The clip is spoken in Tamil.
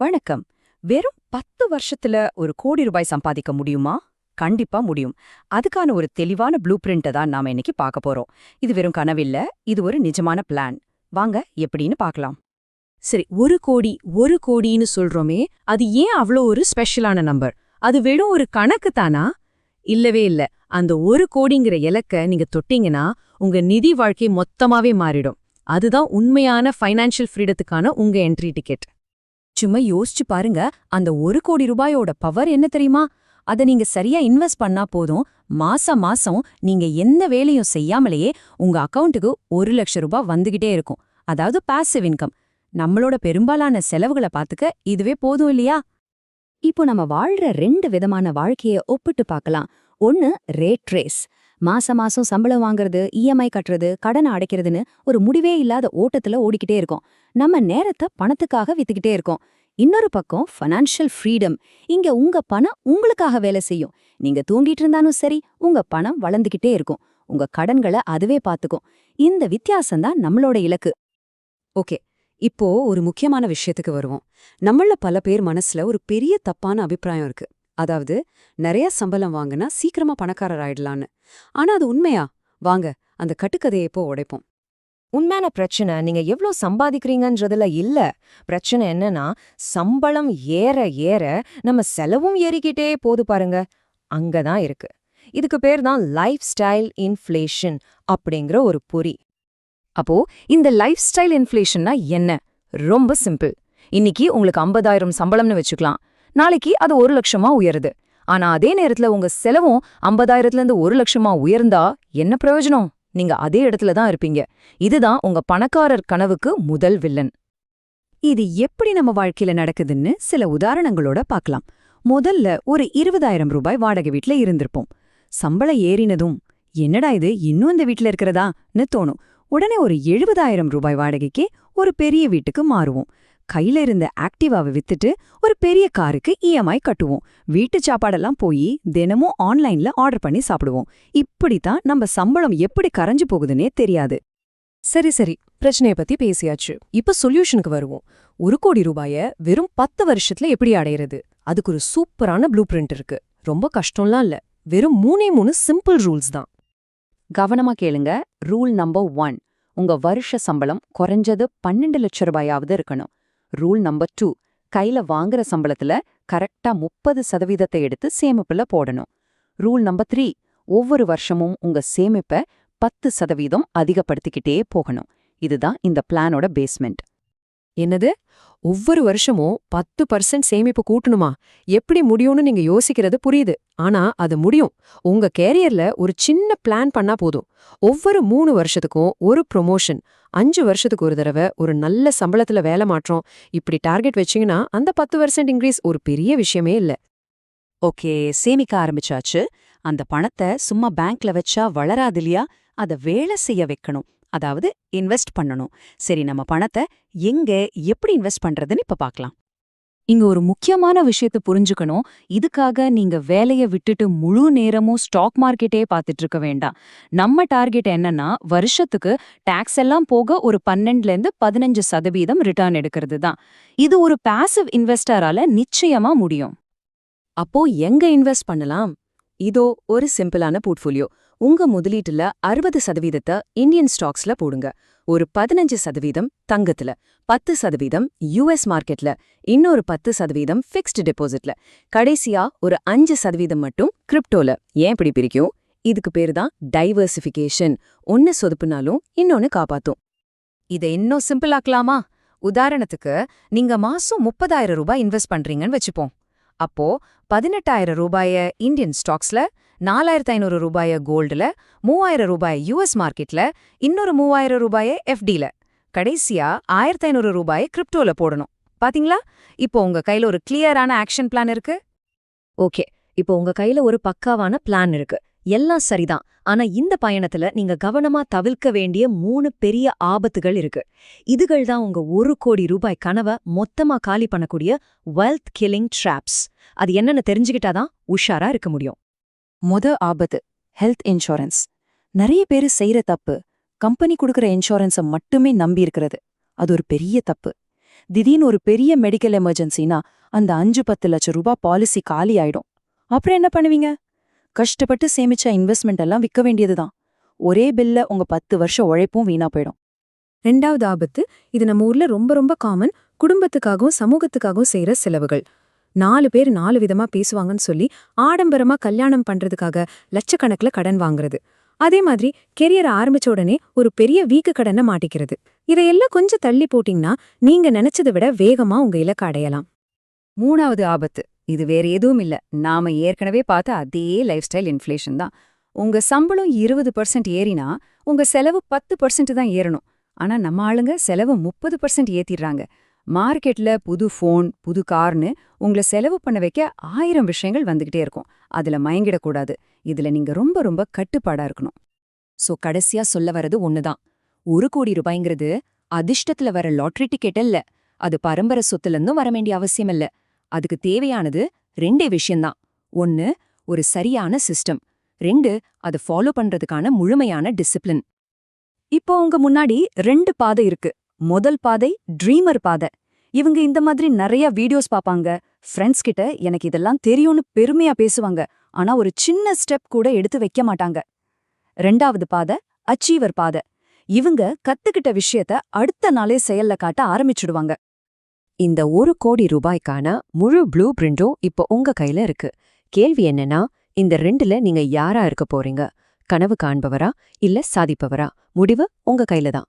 வணக்கம். வெறும் 10 வருஷத்துல ஒரு கோடி ரூபாய் சம்பாதிக்க முடியுமா? கண்டிப்பா முடியும். அதுக்கான ஒரு தெளிவான ப்ளூ பிரிண்ட்ட தான் நாம இன்னைக்கு பார்க்க போறோம். இது வெறும் கனவில்ல, இது ஒரு நிஜமான பிளான். வாங்க எப்படின்னு பார்க்கலாம். சரி, ஒரு கோடின்னு சொல்றோமே, அது ஏன் அவ்ளோ ஒரு ஸ்பெஷலான நம்பர்? அது வெறும் ஒரு கணக்கு தானா? இல்லவே இல்ல. அந்த ஒரு கோடிங்கிற இலக்க நீங்க தொட்டீங்கன்னா, உங்க நிதி வாழ்க்கை மொத்தமாவே மாறிடும். அதுதான் உண்மையான ஃபைனான்ஷியல் ஃப்ரீடத்துக்கான உங்க என்ட்ரி டிக்கெட். சும்மா யோசிச்சு பாருங்க, அந்த 1 கோடி ரூபாயோட பவர் என்ன தெரியுமா? அத நீங்க சரியா இன்வெஸ்ட் பண்ணா போதும், மாசம் மாசம் நீங்க எந்த வேலையும் செய்யாமலேயே உங்க அக்கவுண்ட்டுக்கு 1 லட்சம் ரூபாய் வந்துகிட்டே இருக்கும். அதாவது பாசிவ் இன்கம். நம்மளோட பெரும்பாலான செலவுகளை பாத்துக்க இதுவே போதும் இல்லையா? இப்போ நம்ம வாழ்ற 2 விதமான வாழ்க்கைய ஒப்பிட்டு பார்க்கலாம். ஒன்னு ரேட் ரேஸ். மாசம் மாசம் சம்பளம் வாங்குறது, இஎம்ஐ கட்டுறது, கடனை அடைக்கிறதுன்னு ஒரு முடிவே இல்லாத ஓட்டத்துல ஓடிக்கிட்டே இருக்கோம். நம்ம நேரத்தை பணத்துக்காக வித்துக்கிட்டே இருக்கோம். இன்னொரு பக்கம் ஃபைனான்ஷியல் ஃப்ரீடம். இங்க உங்க பணம் உங்களுக்காக வேலை செய்யும். நீங்க தூங்கிட்டு இருந்தாலும் சரி, உங்க பணம் வளர்ந்துகிட்டே இருக்கும். உங்க கடன்களை அதுவே பாத்துக்கும். இந்த வித்தியாசம்தான் நம்மளோட இலக்கு. ஓகே, இப்போ ஒரு முக்கியமான விஷயத்துக்கு வருவோம். நம்மள பல பேர் மனசுல ஒரு பெரிய தப்பான அபிப்பிராயம் இருக்கு. அதாவது, நிறைய சம்பளம் வாங்கினா சீக்கிரமா பணக்காரர் ஆயிடலான்னு. ஆனா அது உண்மையா? வாங்க அந்த கட்டுக்கதையை இப்போ உடைப்போம். உண்மையான பிரச்சனை நீங்க எவ்ளோ சம்பாதிக்கிறீங்கன்றதுல இல்ல. பிரச்சனை என்னன்னா, சம்பளம் ஏற ஏற நம்ம செலவும் ஏறிக்கிட்டே போது பாருங்க. அங்கதான் இருக்கு. இதுக்கு பேர் தான் லைஃப் ஸ்டைல் இன்ஃப்ளேஷன் அப்படிங்கிற ஒரு பொறி. அப்போ இந்த லைஃப் ஸ்டைல் இன்ஃப்ளேஷன்னா என்ன? ரொம்ப சிம்பிள். இன்னைக்கு உங்களுக்கு 50,000 சம்பளம்னு வச்சுக்கலாம். நாளைக்கு அது 1 லட்சமா உயருது. ஆனா அதே நேரத்துல உங்க செலவும் 50,000லேருந்து 1 லட்சமா உயர்ந்தா என்ன பிரயோஜனம்? நீங்க அதே இடத்துல தான் இருப்பீங்க. இதுதான் உங்க பணக்காரர் கனவுக்கு முதல் வில்லன். இது எப்படி நம்ம வாழ்க்கையில நடக்குதுன்னு சில உதாரணங்களோட பார்க்கலாம். முதல்ல ஒரு 20,000 ரூபாய் வாடகை வீட்ல இருந்திருப்போம். சம்பளம் ஏறினதும் என்னடா இது இன்னும் இந்த வீட்ல இருக்கிறதான்னு தோணும். உடனே ஒரு 70,000 ரூபாய் வாடகைக்கு ஒரு பெரிய வீட்டுக்கு மாறுவோம். கையில இருந்த ஆக்டிவாவை வித்துட்டு ஒரு பெரிய காருக்கு இஎம்ஐ கட்டுவோம். வீட்டு சாப்பாடெல்லாம் போய் தினமும் ஆன்லைன்ல ஆர்டர் பண்ணி சாப்பிடுவோம். இப்படித்தான் நம்ம சம்பளம் எப்படி கரைஞ்சு போகுதுன்னே தெரியாது. சரி, பிரச்சனைய பத்தி பேசியாச்சு. இப்ப சொல்யூஷனுக்கு வருவோம். 1 கோடி ரூபாய வெறும் 10 வருஷத்துல எப்படி அடையிறது? அதுக்கு ஒரு சூப்பரான ப்ளூ பிரிண்ட் இருக்கு. ரொம்ப கஷ்டம்லாம் இல்ல. வெறும் 3 சிம்பிள் ரூல்ஸ் தான். கவனமா கேளுங்க. Rule number 1. உங்க வருஷ சம்பளம் குறைஞ்சது 12 லட்சம் ரூபாயாவது இருக்கணும். Rule number 2. கையில வாங்குற சம்பளத்துல கரெக்டா 30% எடுத்து சேமிப்புல போடணும். Rule number 3. ஒவ்வொரு வருஷமும் உங்க சேமிப்பை 10% அதிகப்படுத்திக்கிட்டே போகணும். இதுதான் இந்த பிளானோட பேஸ்மெண்ட். என்னது? ஒவ்வொரு வருஷமும் 10% சேமிப்பு கூட்டணுமா? எப்படி முடியும்னு நீங்க யோசிக்கிறது புரியுது. ஆனா அது முடியும். உங்க கேரியர்ல ஒரு சின்ன பிளான் பண்ணா போதும். ஒவ்வொரு 3 வருஷத்துக்கும் ஒரு ப்ரொமோஷன், 5 வருஷத்துக்கு ஒரு தடவை ஒரு நல்ல சம்பளத்துல வேலை மாற்றம், இப்படி டார்கெட் வச்சீங்கன்னா அந்த 10% இன்க்ரீஸ் ஒரு பெரிய விஷயமே இல்ல. ஓகே, சேமிக்க ஆரம்பிச்சாச்சு. அந்த பணத்தை சும்மா பேங்க்ல வச்சா வளராது இல்லையா? அத வேலை செய்ய வைக்கணும். அதாவது இன்வெஸ்ட் பண்ணணும். சரி, நம்ம பணத்தை எங்க எப்படி இன்வெஸ்ட் பண்றதுன்னு இப்ப பார்க்கலாம். இங்க ஒரு முக்கியமான விஷயத்தை புரிஞ்சுக்கணும். இதுக்காக நீங்க வேலைய விட்டுட்டு முழு நேரமும் ஸ்டாக் மார்க்கெட்டே பார்த்துட்டு இருக்க வேண்டாம். நம்ம டார்கெட் என்னன்னா, வருஷத்துக்கு டாக்ஸ் எல்லாம் போக ஒரு 12லேருந்து 15% ரிட்டர்ன் எடுக்கிறது தான். இது ஒரு பாசிவ் இன்வெஸ்டரால நிச்சயமா முடியும். அப்போ எங்க இன்வெஸ்ட் பண்ணலாம்? இதோ ஒரு சிம்பிளான போர்ட்ஃபோலியோ. உங்க முதலீட்டுல 60% இந்தியன் ஸ்டாக்ஸ்ல போடுங்க. ஒரு 15% தங்கத்துல, 10% யுஎஸ் மார்க்கெட்ல, இன்னொரு 10% ஃபிக்ஸ்டு டெபாசிட்ல, கடைசியா ஒரு 5% மட்டும் கிரிப்டோல. ஏன் இப்படி பிரிக்கும்? இதுக்கு பேரு தான் டைவர்சிஃபிகேஷன். ஒன்னு சொதுப்புனாலும் இன்னொன்னு காப்பாத்தும். இதை இன்னும் சிம்பிள் ஆக்கலாமா? உதாரணத்துக்கு, நீங்க மாசம் 30,000 ரூபாய் இன்வெஸ்ட் பண்றீங்கன்னு வச்சுப்போம். அப்போ 18,000 ரூபாய இந்தியன் ஸ்டாக்ஸ்ல, 4,500 ரூபாய கோல்டுல, 3,000 ரூபாய் யுஎஸ் மார்க்கெட்ல, இன்னொரு 3,000 ரூபாய எஃப்டில, கடைசியா 1,500 ரூபாய கிரிப்டோல போடணும். பாத்தீங்களா? இப்போ உங்க கையில ஒரு கிளியரான ஆக்ஷன் பிளான் இருக்கு. ஓகே, இப்போ உங்க கையில ஒரு பக்காவான பிளான் இருக்கு. எல்லாம் சரிதான். ஆனா இந்த பயணத்துல நீங்க கவனமா தவிர்க்க வேண்டிய 3 பெரிய ஆபத்துகள் இருக்கு. இதுகள் தான் உங்க 1 கோடி ரூபாய் கனவை மொத்தமா காலி பண்ணக்கூடிய வெல்த் கில்லிங் ட்ராப்ஸ். அது என்னன்னு தெரிஞ்சுக்கிட்டாதான் உஷாரா இருக்க முடியும். ஆபத்து ஹெல்த் இன்சூரன்ஸ். நிறைய பேரு செய்யற தப்பு, கம்பெனி கொடுக்கற இன்சூரன்ஸை மட்டுமே நம்பி இருக்கிறது. அது ஒரு பெரிய தப்பு. திடீர்னு ஒரு பெரிய மெடிக்கல் எமர்ஜென்சினா அந்த 5-10 லட்சம் ரூபாய் பாலிசி காலி ஆயிடும். அப்புறம் என்ன பண்ணுவீங்க? கஷ்டப்பட்டு சேமிச்ச இன்வெஸ்ட்மெண்ட் எல்லாம் விற்க வேண்டியதுதான். ஒரே பில்ல உங்க 10 வருஷம் உழைப்பும் வீணா போயிடும். 2வது ஆபத்து, இது நம்ம ஊர்ல ரொம்ப ரொம்ப காமன், குடும்பத்துக்காகவும் சமூகத்துக்காகவும் செய்யற செலவுகள். 4 பேர் 4 விதமா பேசுவாங்கன்னு சொல்லி ஆடம்பரமா கல்யாணம் பண்றதுக்காக லட்சக்கணக்குல கடன் வாங்குறது. அதே மாதிரி கெரியர் ஆரம்பிச்ச உடனே ஒரு பெரிய வீக்கு கடனை மாட்டிக்கிறது. இதையெல்லாம் கொஞ்சம் தள்ளி போட்டீங்கன்னா நீங்க நினைச்சதை விட வேகமா உங்க இலக்க அடையலாம். 3வது ஆபத்து, இது வேற எதுவும் இல்ல, நாம ஏற்கனவே பார்த்த அதே லைஃப் ஸ்டைல் இன்ஃப்ளேஷன் தான். உங்க சம்பளம் 20% ஏறினா உங்க செலவு 10% தான் ஏறணும். ஆனா நம்ம ஆளுங்க செலவு 30% ஏத்திடுறாங்க. மார்க்கெட்ல புது ஃபோன், புது கார்னு உங்களை செலவு பண்ண வைக்க 1000 விஷயங்கள் வந்துகிட்டே இருக்கும். அதுல மயங்கிடக்கூடாது. இதுல நீங்க ரொம்ப ரொம்ப கட்டுப்பாடா இருக்கணும். சோ கடைசியா சொல்ல வரது ஒண்ணுதான். 1 கோடி ரூபாய்ங்கிறது அதிர்ஷ்டத்துல வர லாட்டரி டிக்கெட் இல்ல. அது பரம்பரை சொத்துல இருந்தும் வர வேண்டிய அவசியம் இல்ல. அதுக்கு தேவையானது 2 விஷயம்தான். 1, ஒரு சரியான சிஸ்டம். 2, அதை ஃபாலோ பண்றதுக்கான முழுமையான டிசிப்ளின். இப்போ உங்க முன்னாடி 2 பாதை இருக்கு. முதல் பாதை ட்ரீமர் பாதை. இவங்க இந்த மாதிரி நிறைய வீடியோஸ் பாப்பாங்க, ஃப்ரெண்ட்ஸ் கிட்ட எனக்கு இதெல்லாம் தெரியும்னு பெருமையா பேசுவாங்க. ஆனா ஒரு சின்ன ஸ்டெப் கூட எடுத்து வைக்க மாட்டாங்க. 2வது பாதை அச்சீவர் பாதை. இவங்க கத்துக்கிட்ட விஷயத்த அடுத்த நாளே செயல்ல காட்ட ஆரம்பிச்சுடுவாங்க. இந்த 1 கோடி ரூபாய்க்கான முழு ப்ளூ பிரிண்டும் இப்போ உங்க கையில இருக்கு. கேள்வி என்னன்னா, இந்த 2ல நீங்க யாரா இருக்க போறீங்க? கனவு காண்பவரா இல்ல சாதிப்பவரா? முடிவு உங்க கையில தான்.